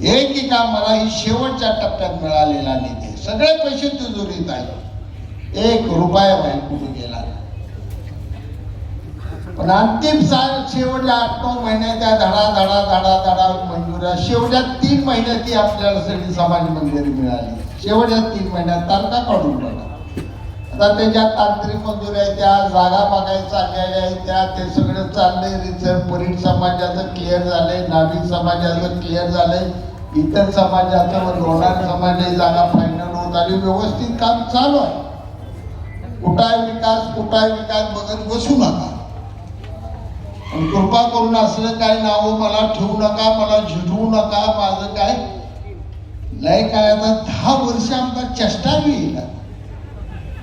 एकही काम मला ही शेवटच्या टप्प्यात मिळालेला निधी. सगळे पैसे तिजोरीत आहेत. 1 रुपया बाहेर कुठे गेला. पण अंतिम शेवटच्या 8-9 महिन्याच्या धडा मंजुऱ्या शेवटच्या 3 महिन्यात ती आपल्याला सगळी समाज मंदिरे मिळाली. शेवटच्या 3 महिन्यात तारखा काढून बघा. आता त्याच्या तांत्रिक मंजुऱ्या त्या जागा बघायला चाललेल्या आहेत. त्या ते सगळं चाललंय. रिझर्व परीट समाजाचं क्लिअर झालंय. नाभिक समाजाचं क्लिअर झालंय. इतर समाजाचं व लोणार समाजाची जागा फायनल होत आली. व्यवस्थित काम चालू आहे. कुठं आहे विकास बघत बसू नका. आणि कृपा करून असलं काय नाव मला ठेवू नका, मला झिटवू नका. माझं काय लय काय आता 10 वर्ष आमदार चेष्टा येईल.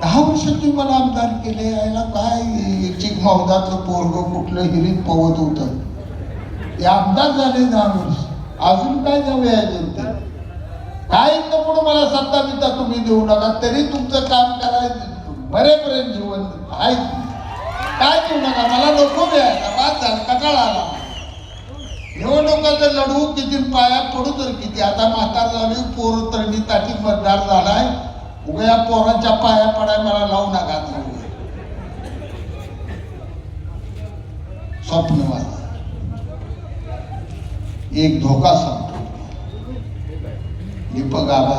10 वर्ष तुम्ही मला आमदार केले. यायला काय चिक मौदातलं पोरग कुठलं हिरीत पवत होतं ते आमदार झाले 10 वर्ष. अजून काय जाऊया जनते काय पुढे मला सत्ता बित्ता तुम्ही देऊ नका. तरी तुमचं काम करायचं बरेपर्यंत जीवन आहे. काय देऊ नका मला नको द्यायला. बाद झालं कंटाळा आला. निवडणुकाचं लढवू किती पाया पडू तर किती. आता म्हातार झाली पोर तळणी ताटी मतदार झालाय. उगा या पोरांच्या पाया पडाय मला लावू नका. स्वप्न माझं एक धोका सांगतो. दीपक आबा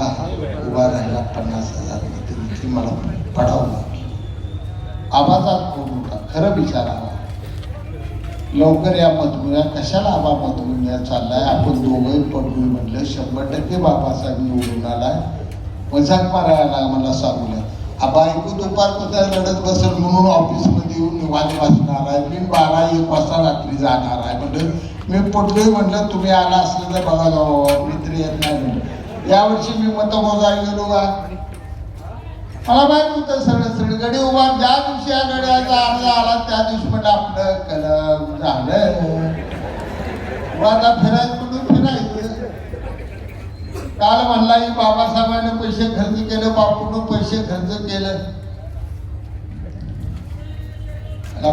उभा राहिला 50,000 मध्ये मला पडावं लागलं. आबाचा फोन होता. खरं विचारावा लवकर या मतमोया कशाला आबा मतमोया चाललाय. आपण दोघंही पडलोय म्हटलं. 100% बाबासाहेब निवडून आलाय. मजाक मारायला मला सांगूया. आबा ऐकू दुपारपर्यंत रडत बसेल म्हणून ऑफिसमध्ये येऊन निवांत बसणार आहे. मी 12-1 वाजता रात्री जाणार आहे. म्हणजे मी पडलोय म्हटलं. तुम्ही आला असलं तर बघा जाऊ. मित्र येत नाही म्हणलं. यावर्षी मी मतमोजायला गेलो का मला माहित होतं सगळं गडी उभा. ज्या दिवशी या गड्याचा अर्ज आला त्या दिवशी म्हटलं आपलं कलम झालं. आता फिरायचं म्हणून फिरायचं. काल म्हणला की बाबासाहेबांनी पैसे खर्च केले, बापून पैसे खर्च केलं.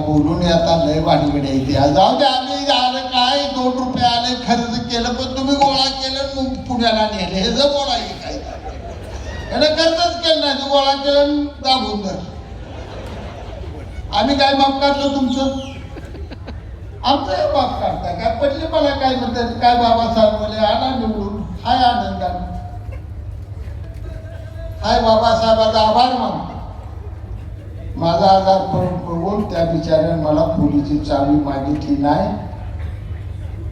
बोलून आता लय भानगडी येते. जाऊ दे आम्ही आलं काय 2 रुपये आले खर्च केलं पण तुम्ही गोळा केलं मग पुण्याला नेले. हे जर बोलायचं काय याने खर्चच केलं नाही. तू गोळा केलं दाबून धर. आम्ही काय माफ काढलं तुमचं. आमचं माफ काढता काय पडले. मला काय म्हणतात काय बाबासाहेब बोले आला निवडून. हाय आनंदाने हाय बाबासाहेबाचा आभार मानतो. माझा आजार बघून त्या बिचाऱ्याने मला पोलीची चावी मागितली नाही.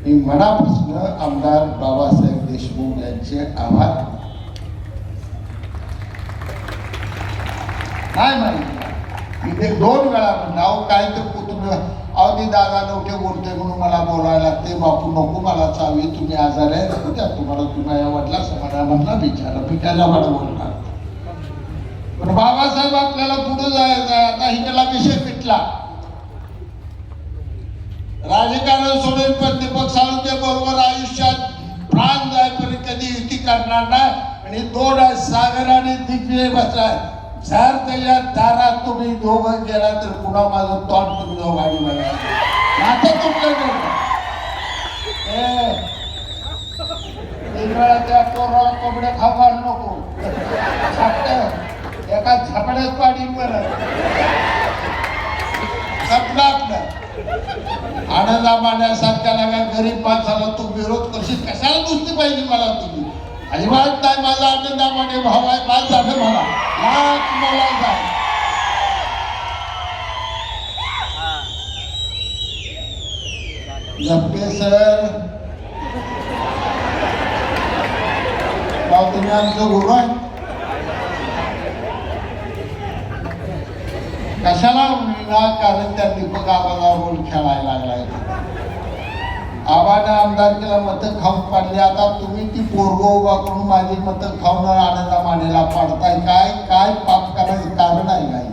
मी मनापासून आमदार बाबासाहेब देशमुख यांचे आभार नाही माहिती. मी ते 2 वेळा म्हणलं अहो काय तर कुटुंब अवधी दादा नव्हते बोलते म्हणून मला बोलायला लागते. बापू नको मला चावी तुम्ही आजार आहे नको द्या तुम्हाला. तुम्ही वाटला समाजा म्हणला बिचारा मी त्याला मला बोलणार. पण बाबासाहेब आपल्याला पुढे जायचं आहे. आता हिला विषय मिटला. राजकारण सोडून पण दीपक सावंत बरोबर आयुष्यात प्राण जायपर्यंत कधी युती करणार नाही. आणि 2 सागर आणि दिग्विजय बसलाय. जर त्याच्या दारात तुम्ही दोघं गेला तर पुन्हा माझं तोंड तुम्ही दोघांनी बघा. आता तुमचं वेळा त्या पोराला कोंबड्या खाऊ नको. एका झापड्यात पाडी बरं आपलं आनंदा मांडण्यासारख्याला का गरीब माणसाला तू विरोध करशील कशाला दुसरी पाहिजे मला तुम्ही. अजिबात नाही. माझा आनंदा मांडे भाव आहे. बाद झालं मला लाख मोलाचा. झपके सर तुम्ही आमचं गुरु आहे. कशाला विनाकारण त्या दीपक आबाला रोल खेळायला लागलाय. आबाने आमदारकीला मतं खाऊन पाडली. आता तुम्ही ती पोरग उभा करून माझी मतं खाऊन आनंदा मानेला पाडताय. काय काय पाप करायचं कारण आहे नाही.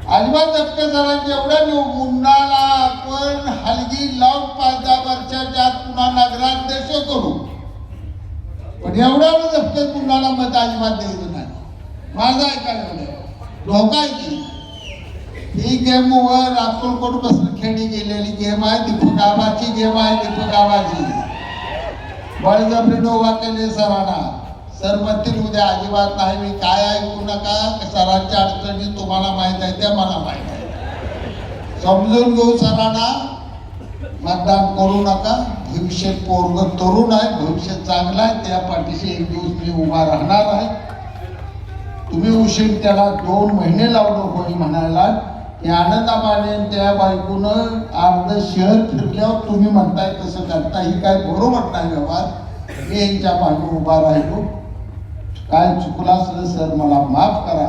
अजिबात झटके झाला. एवढ्या मुंडाला आपण हलगी लावून 5-10 वर्षाच्या आत पुन्हा नगराध्यक्ष करू. पण एवढ्या झटके मुंडाला मत अजिबात द्यायचं नाही. माझा ऐकायला धोका आहे की ही गेम वर अक्कलकोट बसून खेळली गेलेली गेम आहे. दीपक आबाची गेम आहे. दीपक आबाची बळजबरीने उभा केले सरांना. सर म्हणतील उद्या अजिबात नाही. मी काय ऐकू नका. सरांच्या अडचणी तुम्हाला माहित आहे त्या मला माहित आहे. समजून घेऊ सरांना. मतदान करू नका. भविष्य पोरग तरुण आहे. भविष्य चांगलं आहे. त्या पाठीशी एक दिवस मी उभा राहणार आहे. तुम्ही उशीर त्याला 2 महिने लावलं कोणी म्हणायला की आनंदा माने त्या बायकोनं अर्ध शहर फिरल्यावर तुम्ही म्हणताय कसं करता. ही काय बरोबर नाही व्यवहार. मी यांच्या मागे उभा राहिलो. काय चुकला असलं सर मला माफ करा.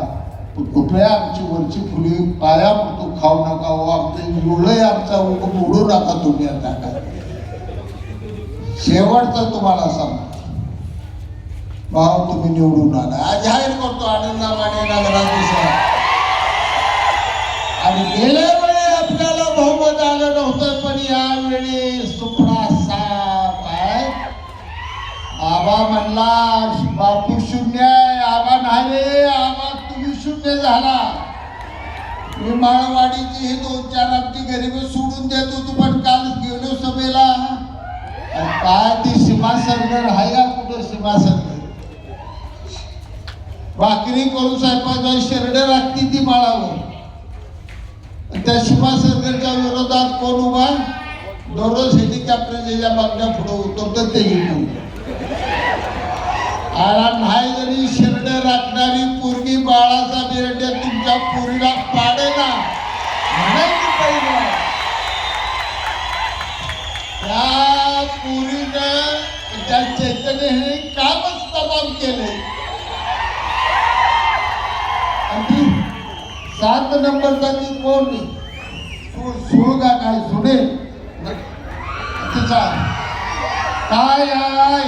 कुठल्या आमची वरची फुली पाया पडतो खाऊ नका हो, आमचं जुळलंय आमचा मोडू नका तुम्ही आता काय. शेवटचं तुम्हाला सांगतो, भाऊ तुम्ही निवडून आला, आज जाहीर करतो आनंदामाने नगराध्यक्ष. आणि गेल्या वेळी आपल्याला बहुमत आलं नव्हतं, पण यावेळी सुपडा साफ आहे. आबा म्हणला बापू शून्य आहे, आबा नाही, आबा तुम्ही शून्य झाला. मी माळवाडीची हे 2-4 आमची गरिबी सोडून देत होतो, पण काल गेलो सभेला. काय ती सीमा सरगर आहे का कुठं? सीमा सरगर भाकरी करून साहेबांच्या शेरडे राखती ती माळावर. त्या सीमा सरकारच्या विरोधात कोण उभा? दररोज हेलिकॉप्टर मागण्या पुढे उतरतात ते घेऊन. आणि नाही जरी शेरडे राखणारी पोरगी बाळाचा बिरड्या तुमच्या पोरीला पाडे ना म्हणायची पाहिजे. त्या पोरीनं त्या चैतन्य हे कामच तमाम केले. 7 नंबरचा ती कोण सुळगा काय सुने तिचा काय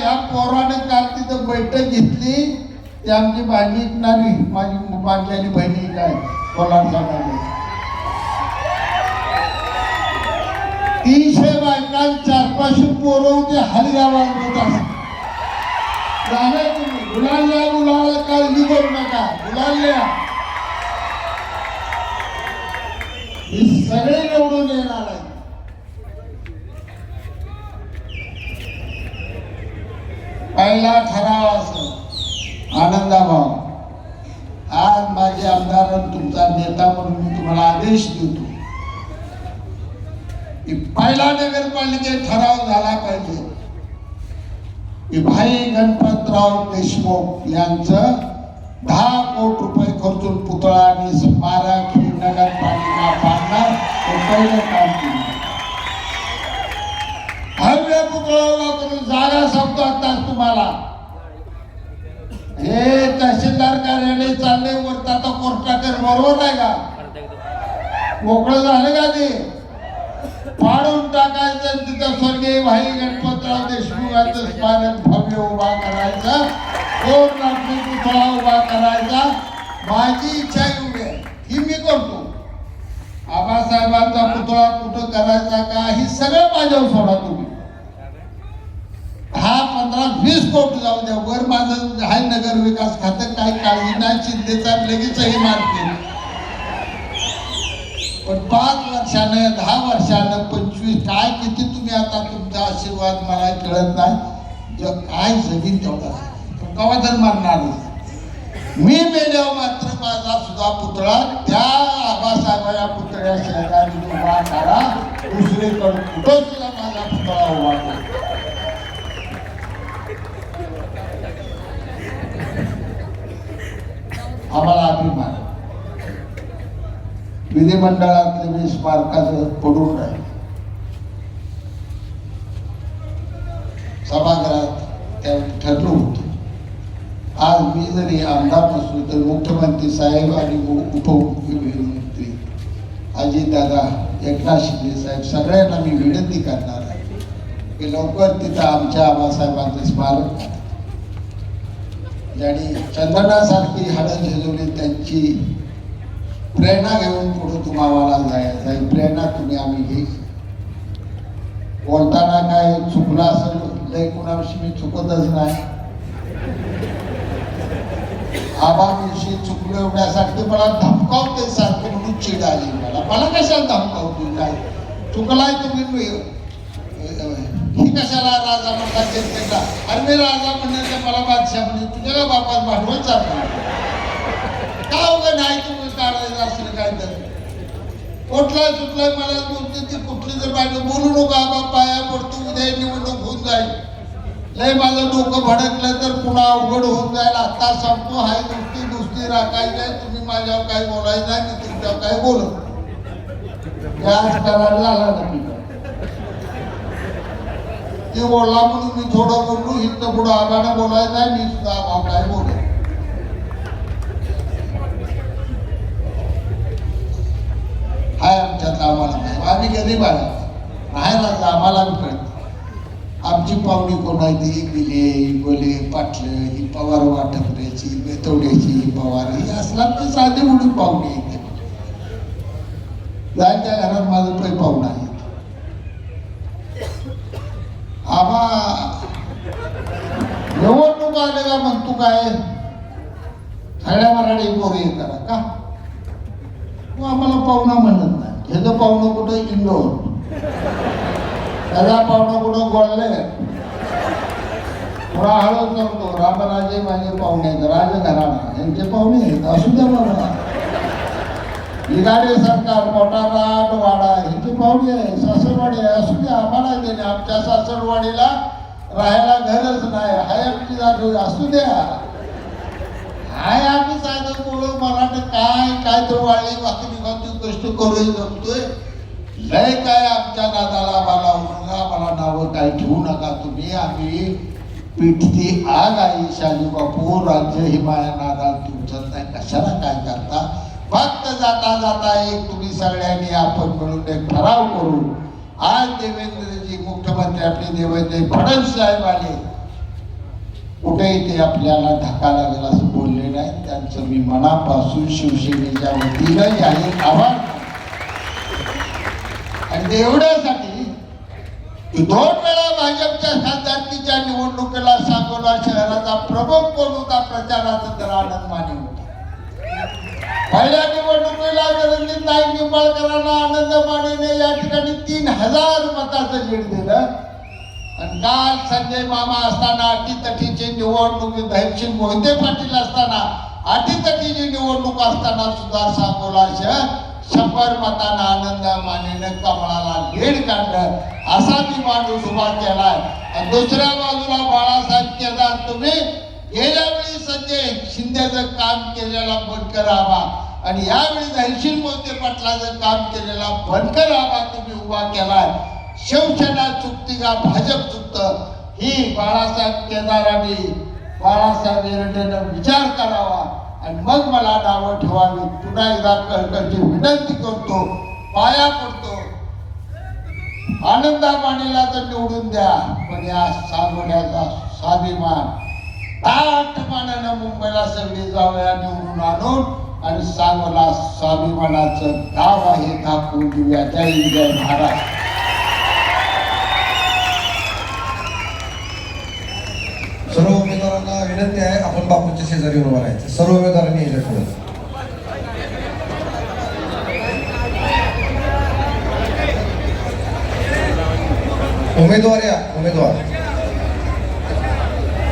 या पोराने काल तिथं बैठक घेतली. ती आमची बांधली माझी बांधलेली बहिणी काय कोलार सांगायला 300 बायका 400-500 पोरं होते. हरी आवाज होत झालं. तुम्ही गुलाल काळजी करू नका, गुलाल हे सगळे निवडून येणार आहे. पहिला ठराव असं आनंदाभाऊ, आज माझे आमदार तुमचा नेता म्हणून मी तुम्हाला आदेश देतो की पहिला नगरपालिकेत ठराव झाला पाहिजे की भाई गणपतराव देशमुख यांचं 10 कोटी रुपये खर्चून पुतळा आणि स्मारक ही नगरपालिका बांधणार. पहिलं काम केलं. भव्य पुतळा वापरून जागा सांगतो आता तुम्हाला. हे तहसीलदार कार्यालय चालले वरता आता कोर्टाकर बरोबर आहे का? मोकळं झालं का ते? पाडून टाकायचं. तिथं स्वर्गीय भाई गणपतराव देशमुखांचं स्मारक भव्य उभा करायचं. 2 लाख पुतळा उभा करायचा. माझी इच्छा एवढी आहे ही मी करतो. आबासाहेबांचा पुतळा कुठं करायचा का हे सगळं माझ्यावर सोडा तुम्ही. 10, 15, 20 कोटी जाऊ द्या. वर माझं हाय नगर विकास खातं, काही काळजी नाही, चिंतेचा लगेचही मारते. पण 5 वर्षानं 10 वर्षानं 25 काय किती तुम्ही आता तुमचा आशीर्वाद मला कळत नाही. काय जगीन तेवढा कवा तर मारणार. मी मेल्यावर मात्र माझा सुद्धा पुतळा त्या आबासाहेबांच्या पुतळ्या शेजारी उभा करा. दुसरीकडे कुठं सुद्धा माझा पुतळा उभा करा. आम्हाला अभिमान. विधिमंडळातले मी स्मारकाचं पडून राहील. सभागृहात त्यावेळी ठरलं होतं. आज मी जरी आमदार नसलो तर मुख्यमंत्री साहेब आणि उपमुख्यमंत्री अजितदादा, एकनाथ शिंदे साहेब सगळ्यांना मी विनंती करणार आहे की लवकर तिथं आमच्या आबासाहेबांचं स्मारक करा. ज्यांनी चंदनासारखी हाडं झेलवली त्यांची प्रेरणा घेऊन पुढे तुम्हाला जायचं आहे. प्रेरणा तुम्ही आम्ही घे. बोलताना काय चुकलं असेल लय कुणाविषयी मी चुकतच नाही. आबाविषयी चुकलं एवढ्यासाठी मला धमकावते सारखं म्हणून चिड आली. मला कशाला धमकावते? काय चुकलाय तुम्ही ही कशाला राजा म्हणता जनतेला? अरे मी राजा म्हणण्याचं मला बादशाह म्हणजे तुझ्या बापात भांडवल चालणार का? उगं नाही तुम्ही काढायचं असलं काय तर कुठला चुकलाय मला बोलते ती कुठली जर बायको बोलू नका. आबा पाया पडतो, उद्या निवडणूक होऊन जाईल. लय माझं डोकं भडकलं तर पुन्हा अवघड होऊन जाईल. आता सांगतो हाय दुसरी राखायची आहे. तुम्ही माझ्यावर काय बोलायचं आहे मी तुमच्यावर काय बोलत याच करायला झाला नाही. ते बोलला म्हणून मी थोडं बोललो. इथं पुढं आबाने बोलायचं आहे. मी सुद्धा आबा काय बोलत आम्ही गरीब आहे राहायला आम्हाला कळत आमची पाहुणी कोण आहे ती बिले बोले पाटलं ही पवार वाटपऱ्याची बेतवड्याची ही पवार ही असला ते साधे म्हणून पाहुणे येते जायच्या घरात माझं पै पाहुणा आहे आम्हा निवडणूक आले का म्हणतो काय सगळ्या मराठी पोरं येतात का आम्हाला पाहुणा म्हणत नाही ह्याचं पाहुणं कुठं इंदोर त्याचा पाहुणं कुठं गोळले थोडा हळू करतो रामराजे माझे पाहुणे आहेत राजघराणा यांचे पाहुणे आहेत असू द्या बाबा बिगाडे सरकार मोठाराट वाडा यांचे पाहुणे आहे सासरवाडी आहे असू द्या आम्हाला गेले आमच्या सासरवाडीला राहायला घरच नाही हाय आमची जागा असू द्या हाय आम्ही साधं बोलू मराठी काय तर वाळली भाकरी खाती कष्ट करू जमतोय लय काय आमच्या नादाला मला उलगा मला नावं काय ठेवू नका तुम्ही आम्ही पिठती आग आहे शाजी बापू राज्य हिमालय नादाल तुमचं नाही कशाला काय करता फक्त जाता जाता एक तुम्ही सगळ्यांनी आपण मिळून एक ठराव करू आज देवेंद्रजी मुख्यमंत्री आपले देवेंद्र फडणवीस साहेब आले कुठेही ते आपल्याला धक्का लागेल असं बोलले नाही त्यांचं मी मनापासून शिवसेनेच्या वतीनं जाहीर आभार आणि एवढ्यासाठी 2 वेळा भाजपच्या खासदारकीच्या निवडणुकीला सांगोला शहराचा प्रमुख कोण होता प्रचाराचा तर आनंद माने होता पहिल्या निवडणुकीला रणजितताई निंबाळकरांना आनंद मानेने या ठिकाणी 3000 मताचं लीड दिलं आणि काल संजय मामा असताना अटीतटीची निवडणूक धैर्यशील मोहिते पाटील असताना अटीतटीची निवडणूक असताना सुद्धा सांगोला शहर 100 मतांना आनंद मानेने कमळाला लीड काढलं असा ती माणूस उभा केलाय आणि दुसऱ्या बाजूला बाळासाहेब केदार तुम्ही गेल्या वेळी संजय शिंदेचं काम केलेला बनकर आबा आणि यावेळी धैर्यशील मोहिते पाटलाचं काम केलेला बनकर आबा तुम्ही उभा केलाय शिवसेना चुकती का भाजप चुकतं ही बाळासाहेब केदारांनी बाळासाहेब एरंडेनं विचार करावा आणि मग मला नावं ठेवावी पुन्हा एकदा कळकळची विनंती करतो पाया पडतो आनंदा मानेला तर निवडून द्या पण या सांगोल्याचा स्वाभिमान ताट मानानं मुंबईला सगळी जाऊया निवडून आणून आणि सांगोला स्वाभिमानाचं गाव आहे दाखवून देऊया जय हिंद जय महाराष्ट्र सर्व उमेदवारांना विनंती आहे आपण बापूंच्या शेजारी उभं राहायचं सर्व उमेदवारांनी यायचं उमेदवार या उमेदवार